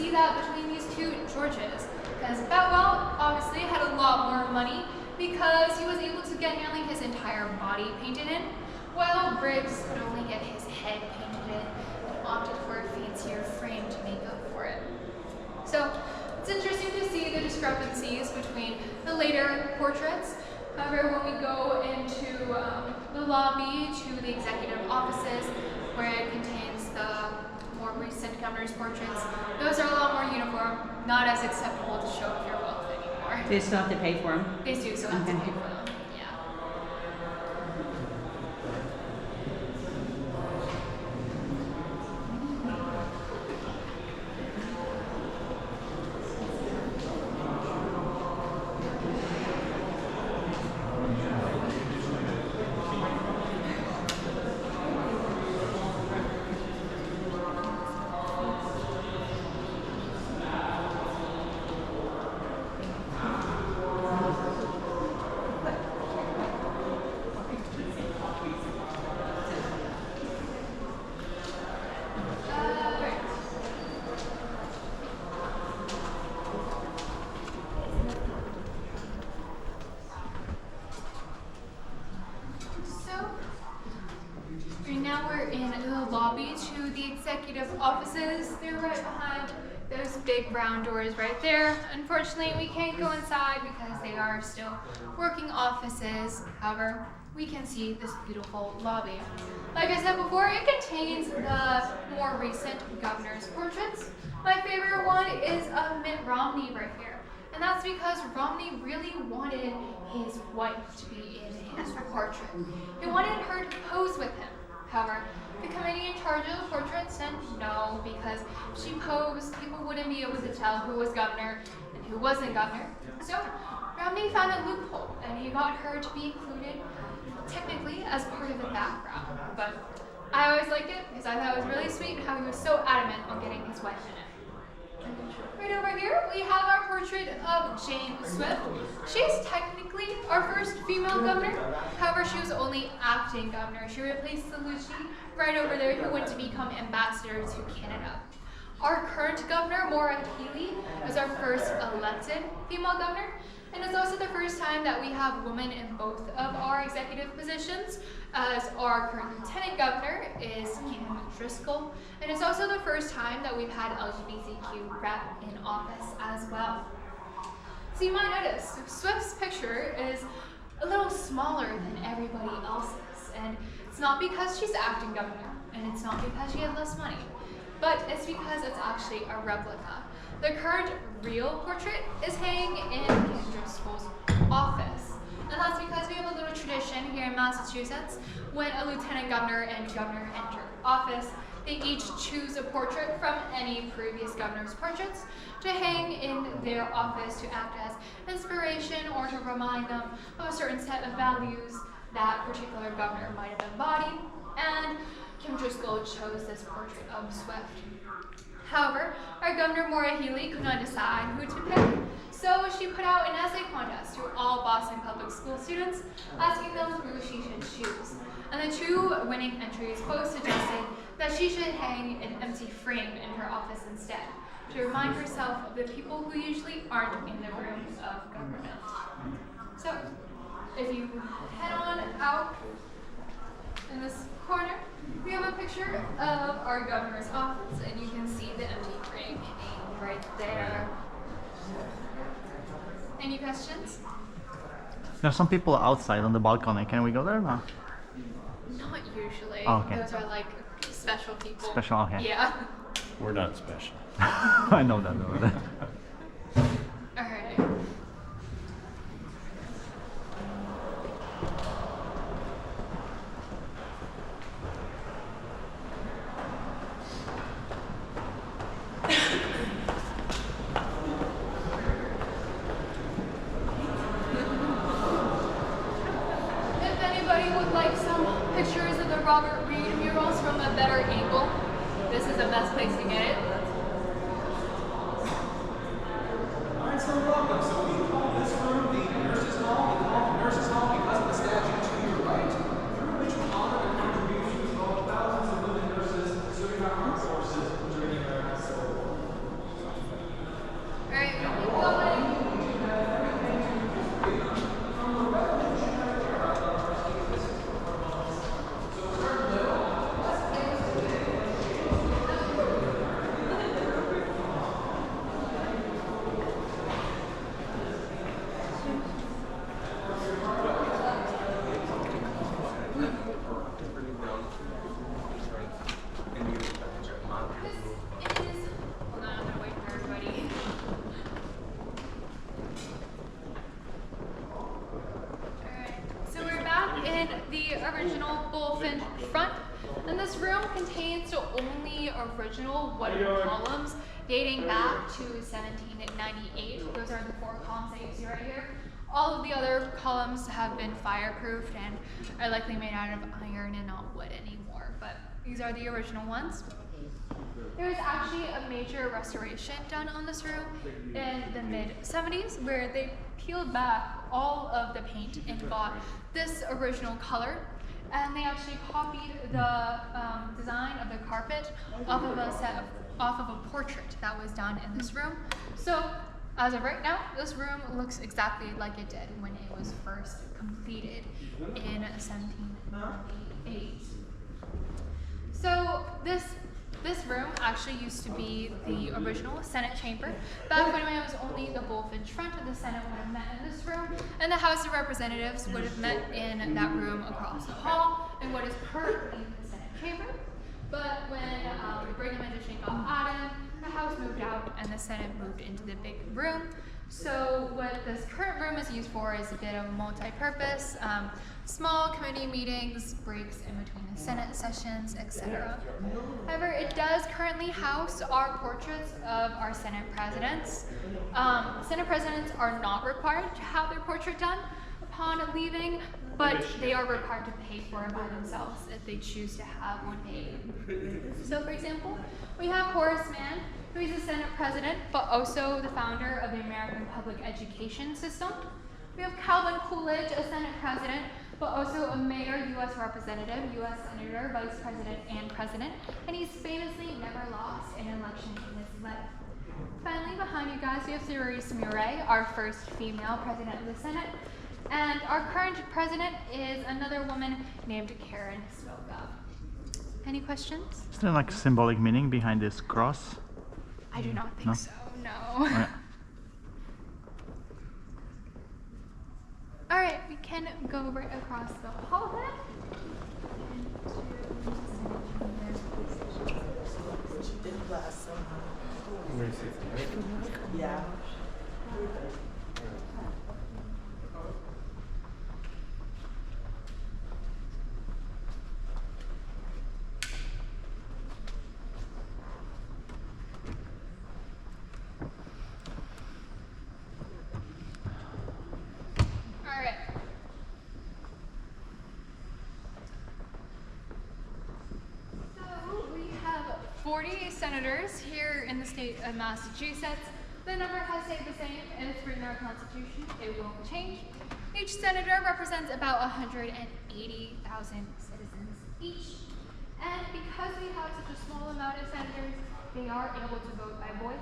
see that between these two Georges, because Boutwell obviously had a lot more money because he was able to get nearly his entire body painted in, while Briggs could only get his head painted in and opted for a fancier frame to make up for it. So it's interesting to see the discrepancies between the later portraits. However, when we go into the lobby to the executive offices, where it contains the more recent governor's portraits, those are a lot more uniform, not as acceptable to show off your wealth anymore. They still have to pay for them? They do still have to pay for them. Now we're in the lobby to the executive offices. They're right behind those big brown doors right there. Unfortunately, we can't go inside because they are still working offices. However, we can see this beautiful lobby. Like I said before, it contains the more recent governor's portraits. My favorite one is of Mitt Romney right here. And that's because Romney really wanted his wife to be in his portrait. He wanted her to pose with him. However, the committee in charge of the portrait said no, because if she posed, people wouldn't be able to tell who was governor and who wasn't governor. So Romney found a loophole, and he got her to be included technically as part of the background. But I always liked it because I thought it was really sweet how he was so adamant on getting his wife in it. Right over here, we have our portrait of Jane Swift. She's technically our first female governor. However, she was only acting governor. She replaced Cellucci right over there, who went to become ambassador to Canada. Our current governor, Maura Healey, is our first elected female governor. And it's also the first time that we have women in both of our executive positions, as our current lieutenant governor is Kim Driscoll. And it's also the first time that we've had LGBTQ rep in office as well. So you might notice, Swift's picture is a little smaller than everybody else's. And it's not because she's acting governor, and it's not because she has less money, but it's because it's actually a replica. The current real portrait is hanging in Kim Driscoll's office. And that's because we have a little tradition here in Massachusetts. When a lieutenant governor and governor enter office, they each choose a portrait from any previous governor's portraits to hang in their office to act as inspiration or to remind them of a certain set of values that particular governor might have embodied. And Kim Driscoll chose this portrait of Swift. However, our Governor Maura Healey could not decide who to pick, so she put out an essay contest to all Boston Public School students, asking them who she should choose. And the two winning entries both suggested that she should hang an empty frame in her office instead, to remind herself of the people who usually aren't in the room of government. So, if you head on out in this corner, we have a picture of our governor's office, and you can see the empty frame hanging right there. Any questions? There's some people outside on the balcony. Can we go there? No? Not usually. Oh, okay. Those are like special people. Special, okay. Yeah. We're not special. I know that. All right. If anybody would like some pictures of the Robert Reed murals from a better angle, this is the best place to get it. Alright, so welcome. So we call this room the Nurses Hall. We call it the Nurses Hall because of the statue to your right, through which we honor the contributions of thousands of women nurses serving our armed forces during the American Civil War. front. And this room contains only original wooden columns dating back to 1798. Those are the 4 columns that you see right here. All of the other columns have been fireproofed and are likely made out of iron and not wood anymore, but these are the original ones. There was actually a major restoration done on this room in the mid-70s where they peeled back all of the paint and got this original color, and they actually copied the design of the carpet off of a portrait that was done in this room. So as of right now, this room looks exactly like it did when it was first completed in 1798. So this room actually used to be the original Senate chamber. Back when it was only the Bullfinch front, the Senate would have met in this room, and the House of Representatives would have met in that room across the hall in what is currently the Senate chamber. But when the Brigham addition got added, the House moved out and the Senate moved into the big room. So what this current room is used for is a bit of multi-purpose, small committee meetings, breaks in between the Senate sessions, etc. However, it does currently house our portraits of our Senate presidents. Senate presidents are not required to have their portrait done upon leaving, but they are required to pay for it by themselves if they choose to have one made. So for example, we have Horace Mann, who is a Senate president, but also the founder of the American public education system. We have Calvin Coolidge, a Senate president, but also a mayor, U.S. representative, U.S. senator, vice president, and president, and he's famously never lost an election in his life. Finally, behind you guys, we have Theresa Murray, our first female president of the Senate, and our current president is another woman named Karen Svelga. Any questions? Is there like a symbolic meaning behind this cross? I do not think No? so, no. Yeah. All right, we can go right across the hall then. Yeah. All right. So we have 40 senators here in the state of Massachusetts. The number has stayed the same, and it's written in our Constitution. It won't change. Each senator represents about 180,000 citizens each. And because we have such a small amount of senators, they are able to vote by voice.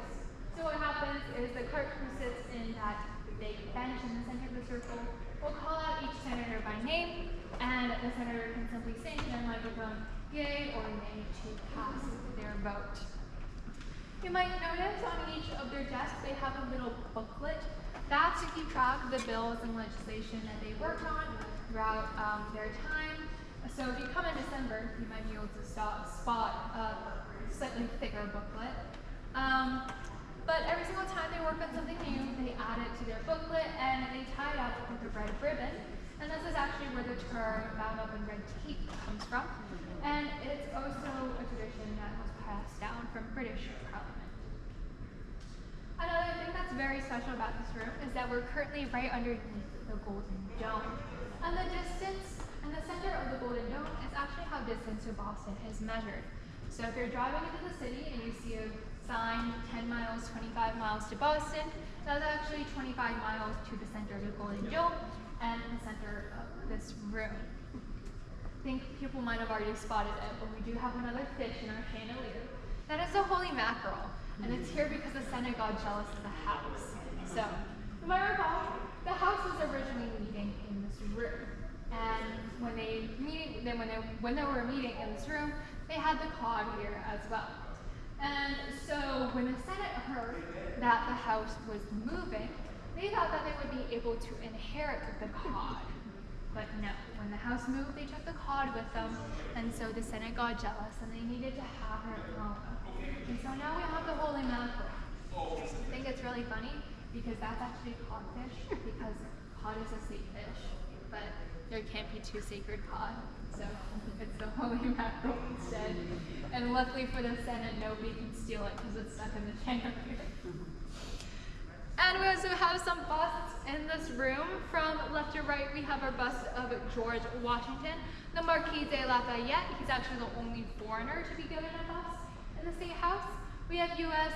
So what happens is the clerk who sits in that big bench in the center of the circle will call out each senator by name, and the senator can simply say to their microphone, yay or nay, to pass their vote. You might notice on each of their desks they have a little booklet. That's to keep track of the bills and legislation that they worked on throughout their time. So if you come in December, you might be able to spot a slightly thicker booklet. But every single time they work on something new, they add it to their booklet and they tie it up with a red ribbon. And this is actually where the term bound up in red tape comes from. And it's also a tradition that was passed down from British Parliament. Another thing that's very special about this room is that we're currently right underneath the Golden Dome. And the distance in the center of the Golden Dome is actually how distance to Boston is measured. So if you're driving into the city and you see a sign 10 miles, 25 miles to Boston, that's actually 25 miles to the center of the Golden Dome and the center of this room. I think people might have already spotted it, but we do have another fish in our chandelier. That is the holy mackerel, and it's here because the Senate got jealous of the House. So, you might recall, the House was originally meeting in this room, and when they were meeting in this room, they had the cod here as well. And so when the Senate heard that the House was moving, they thought that they would be able to inherit the cod. But no, when the House moved, they took the cod with them, and so the Senate got jealous and they needed to have her own. And so now we have the holy mackerel. I think it's really funny because that's actually codfish, because cod is a sweet fish. but there can't be two sacred pods, so it's the holy mackerel instead. And luckily for the Senate, nobody can steal it because it's stuck in the chandelier. And we also have some busts in this room. From left to right, we have our bust of George Washington, the Marquis de Lafayette. He's actually the only foreigner to be given a bust in the State House. We have U.S.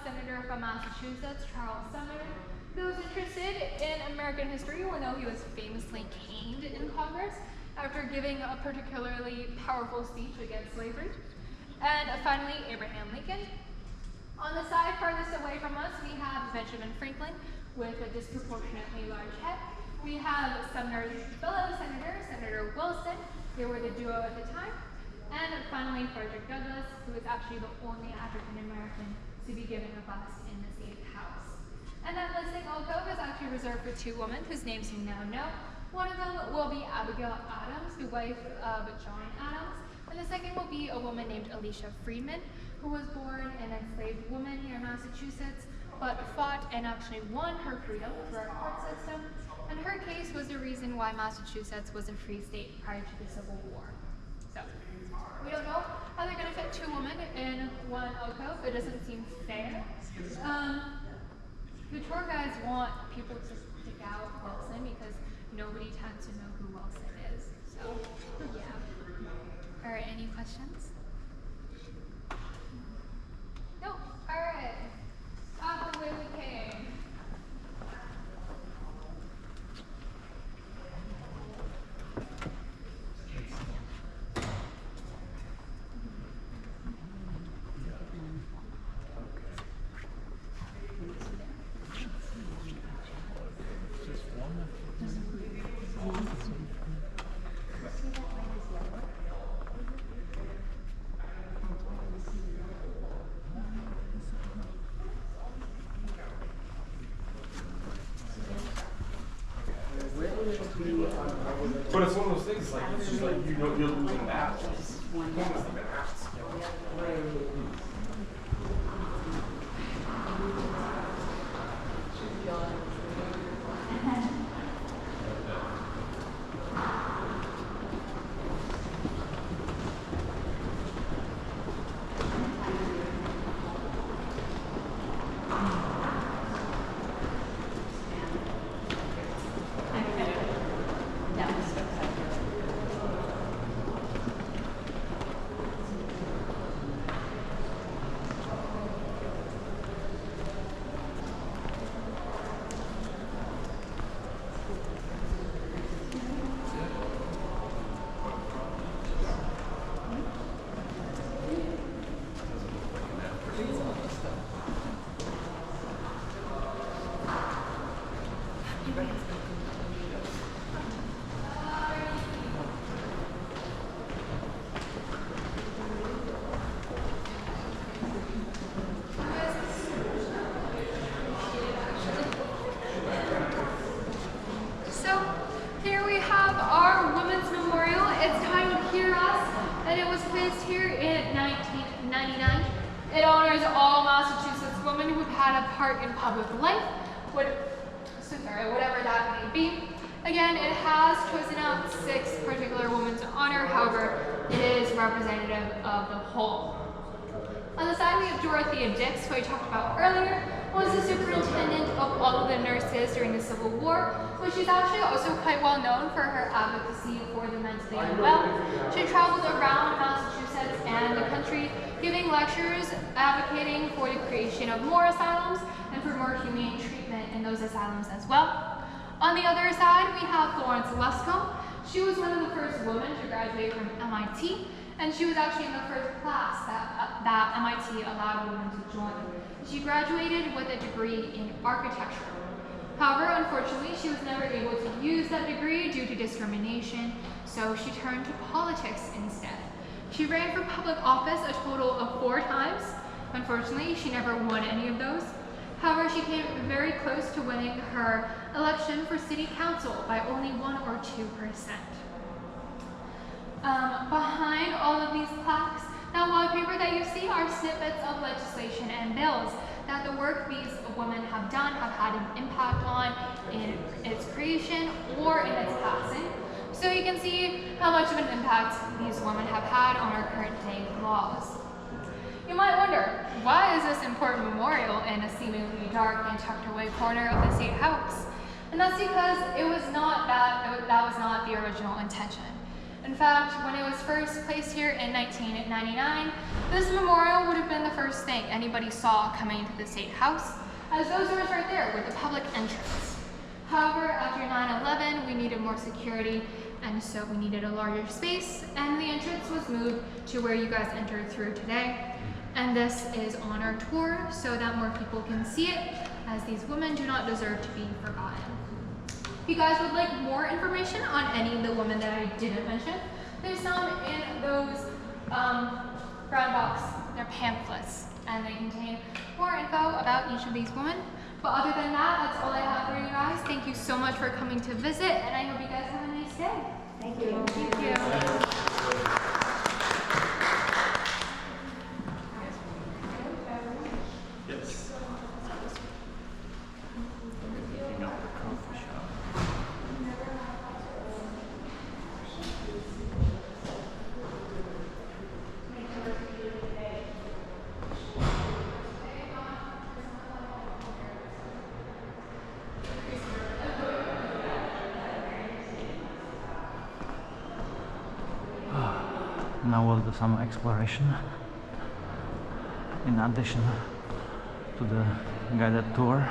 Senator from Massachusetts, Charles Sumner. Those interested in American history will know he was famously caned in Congress after giving a particularly powerful speech against slavery. And finally, Abraham Lincoln. On the side farthest away from us, we have Benjamin Franklin with a disproportionately large head. We have Sumner's fellow senator, Senator Wilson. They were the duo at the time. And finally, Frederick Douglass, who is actually the only African American to be given a bust in the State House. And that listing alcove is actually reserved for two women whose names you now know. One of them will be Abigail Adams, the wife of John Adams. And the second will be a woman named Alicia Freeman, who was born an enslaved woman here in Massachusetts, but fought and actually won her freedom through our court system. And her case was the reason why Massachusetts was a free state prior to the Civil War. So, we don't know how they're gonna fit two women in one alcove. It doesn't seem fair. The tour guides want people to stick out Wilson because nobody tends to know who Wilson is. So, yeah. All right, any questions? No. All right. Off the way we came. But it's one of those things, like, it's just like, you know, you're losing that. One doesn't even ask. It honors all Massachusetts women who've had a part in public life, whatever that may be. Again, it has chosen out 6 particular women to honor, however, it is representative of the whole. On the side, we have Dorothea Dix, who I talked about earlier, was the superintendent of all of the nurses during the Civil War, but she's actually also quite well known for her advocacy for the mentally unwell. She traveled around Massachusetts and the country, giving lectures advocating for the creation of more asylums and for more humane treatment in those asylums as well. On the other side, we have Florence Luscombe. She was one of the first women to graduate from MIT, and she was actually in the first class that MIT allowed women to join. She graduated with a degree in architecture. However, unfortunately, she was never able to use that degree due to discrimination, so she turned to politics instead. She ran for public office a total of 4 times. Unfortunately, she never won any of those. However, she came very close to winning her election for city council by only 1 or 2%. Behind all of these plaques, that wallpaper that you see are snippets of legislation and bills that the work these women have done have had an impact on in its creation or in its passing. So you can see how much of an impact these women have had on our current day laws. You might wonder, why is this important memorial in a seemingly dark and tucked away corner of the State House? And that's because it was not that was not the original intention. In fact, when it was first placed here in 1999, this memorial would have been the first thing anybody saw coming into the State House, as those doors right there were the public entrance. However, after 9/11, we needed more security, and so we needed a larger space, and the entrance was moved to where you guys entered through today. And this is on our tour so that more people can see it, as these women do not deserve to be forgotten. If you guys would like more information on any of the women that I didn't mention, there's some in those brown box. They're pamphlets, and they contain more info about each of these women. But other than that, that's all I have for you guys. Thank you so much for coming to visit, and I hope you guys have a nice day. Thank you. Thank you. Now we'll do some exploration in addition to the guided tour.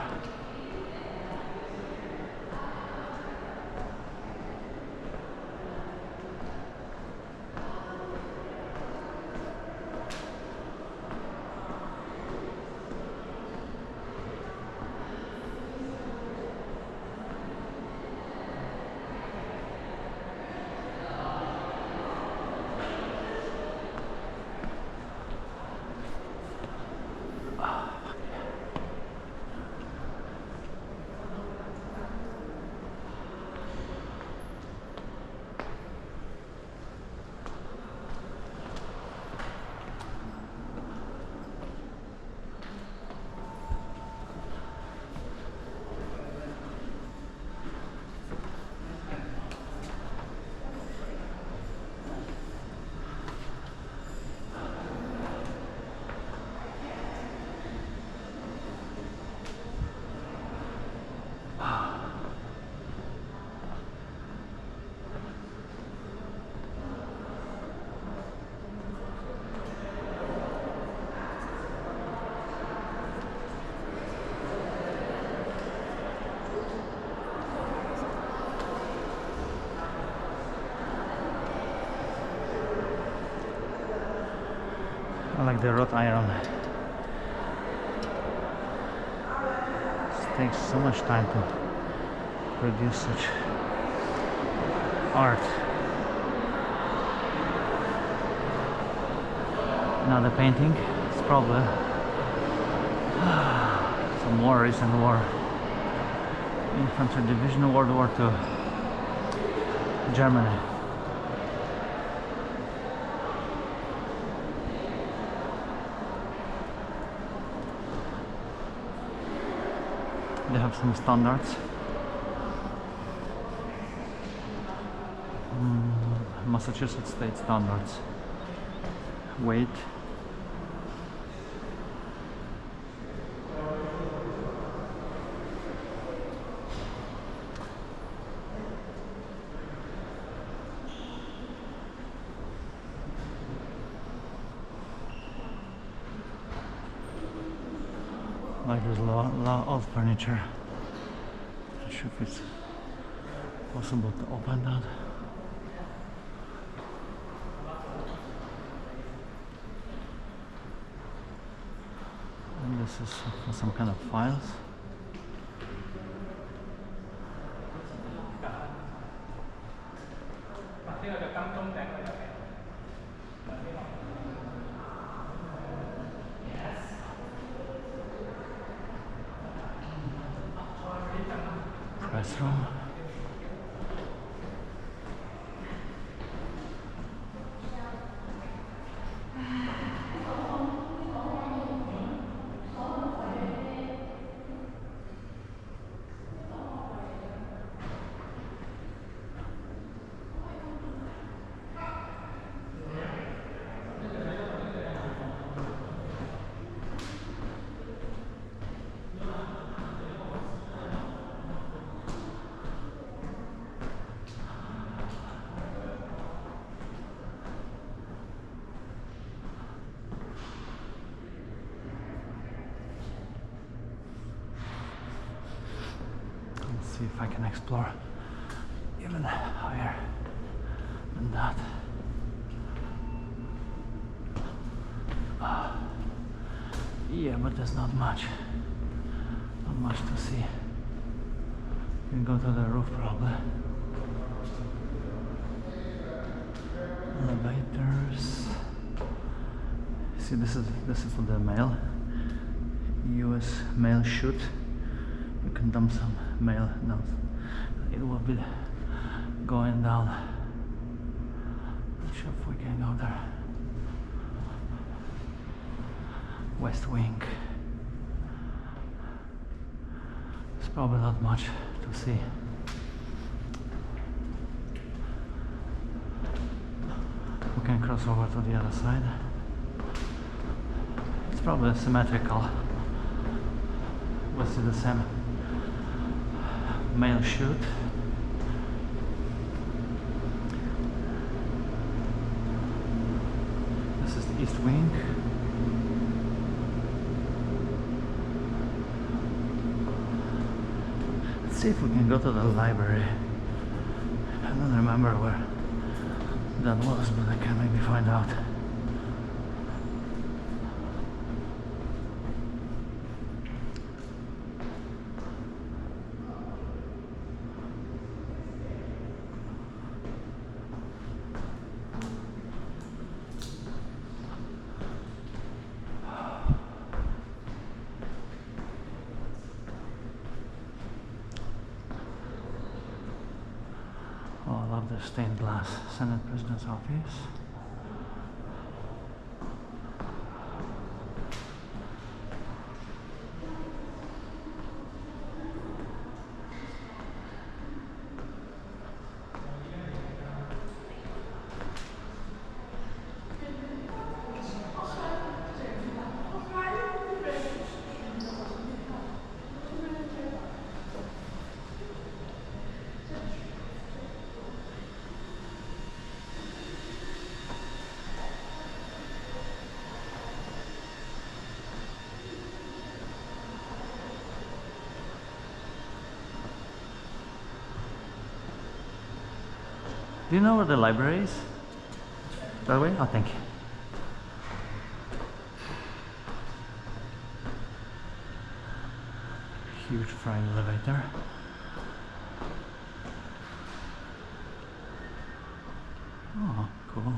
I like the wrought iron. It takes so much time to produce such art. Now the painting is probably some war, recent war. Infantry Division, World War II, Germany. They have some standards. Massachusetts state standards. Weight. Like there's a lot of furniture. Not sure if it's possible to open that. And this is for some kind of files. Press room. see if I can explore even higher than that. Yeah, but there's not much to see. You can go to the roof probably. Elevators. See, this is for the mail. US mail chute. You can dump some mail now. It will be going down. Not sure if we can go there. West Wing. There's probably not much to see. We can cross over to the other side. It's probably symmetrical. We'll see the same mail chute. This is the East Wing. Let's see if we can go to the library. I don't remember where that was, but I can maybe find out. Oh, I love the stained glass Senate President's office. Do you know where the library is? That way? Oh, thank you. Huge freight elevator. Oh, cool.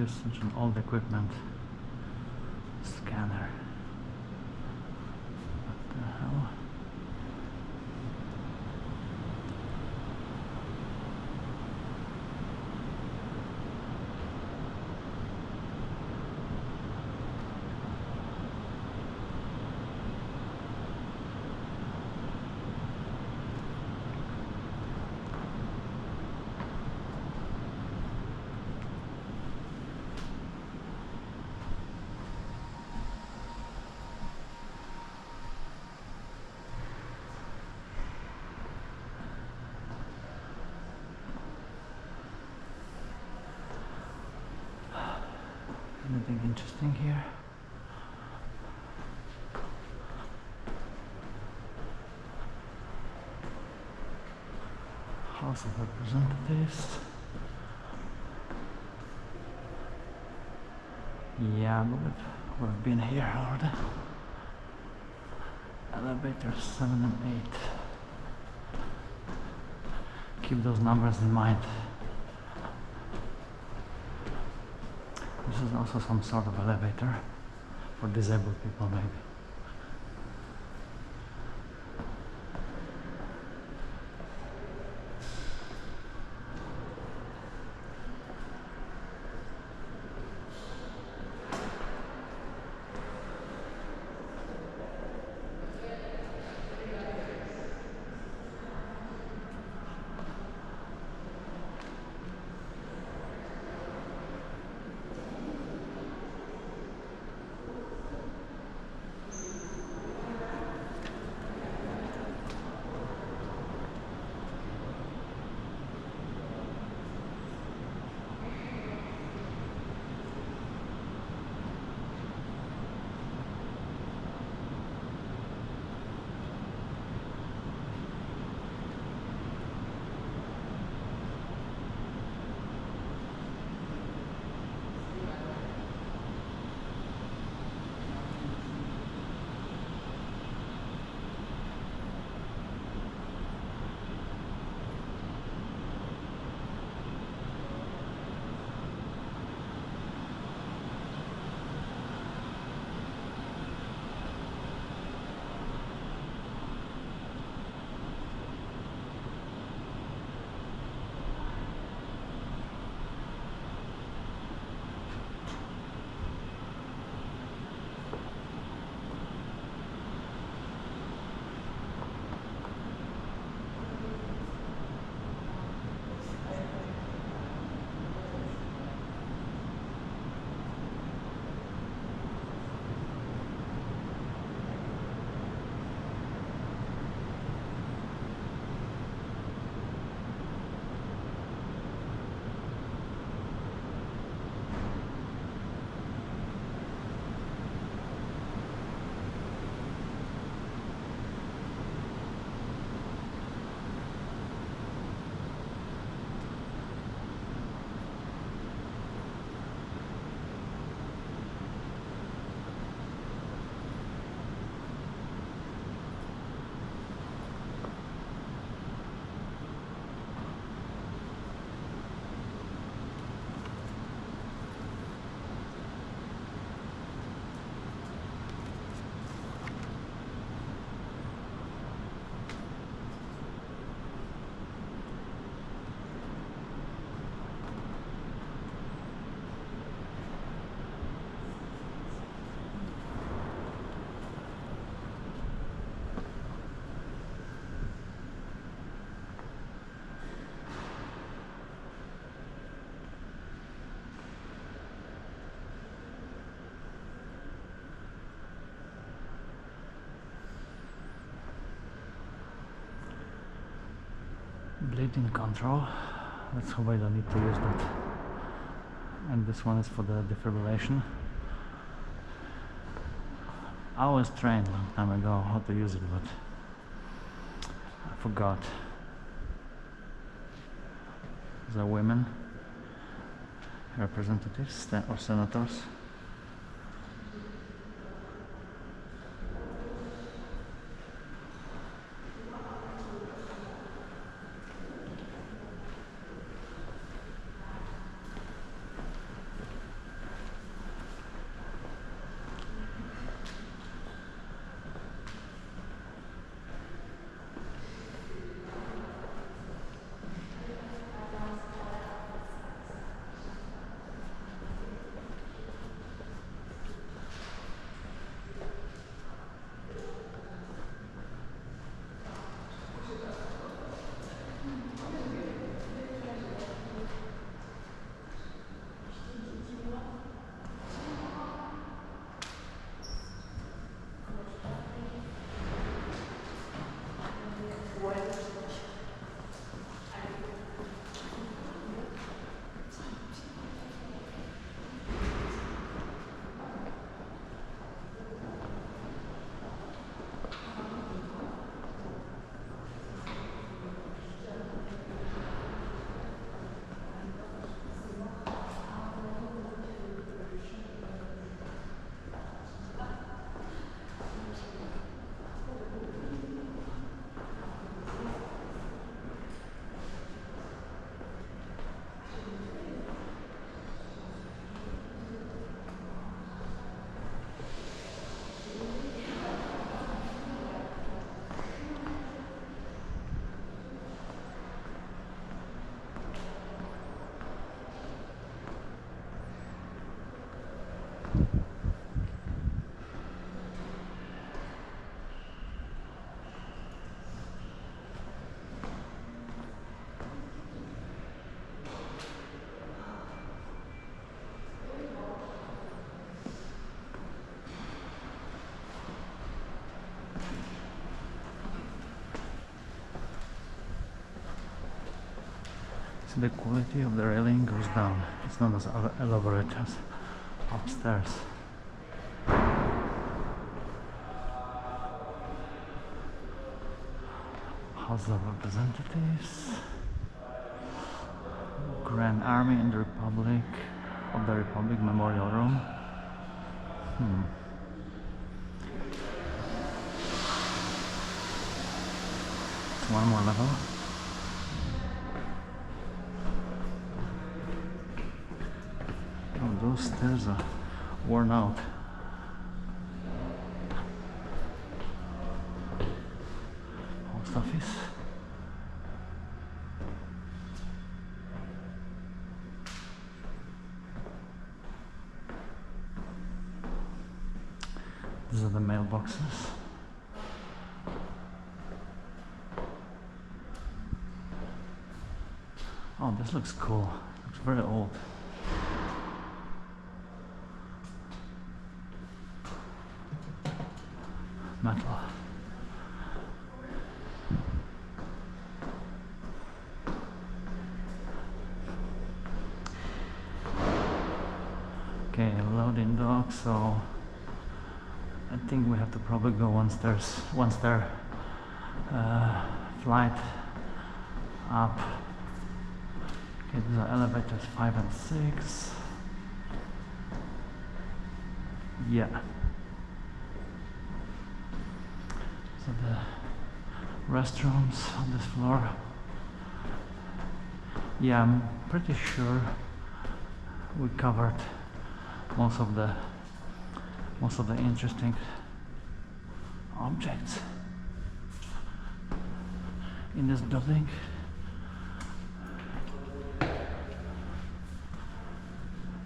is such an old equipment. Scanner. What the hell? Anything interesting here? House of Representatives. Yeah, I believe we've been here already. Elevators 7 and 8. Keep those numbers in mind. This is also some sort of elevator for disabled people, maybe. Bleeding control. Let's hope I don't need to use that. And this one is for the defibrillation. I was trained a long time ago how to use it, but I forgot. These are women representatives or senators. So the quality of the railing goes down. It's not as elaborate as upstairs. House of Representatives, Grand Army and the Republic of the Republic Memorial Room. It's one more level. Oh, those stairs are worn out. Post office. These are the mailboxes. Oh, this looks cool. Looks very old. Metal. Okay, loading dock, so I think we have to probably go one stair flight up. Okay, these are elevators 5 and 6. Yeah. So the restrooms on this floor. Yeah, I'm pretty sure we covered most of the interesting objects in this building.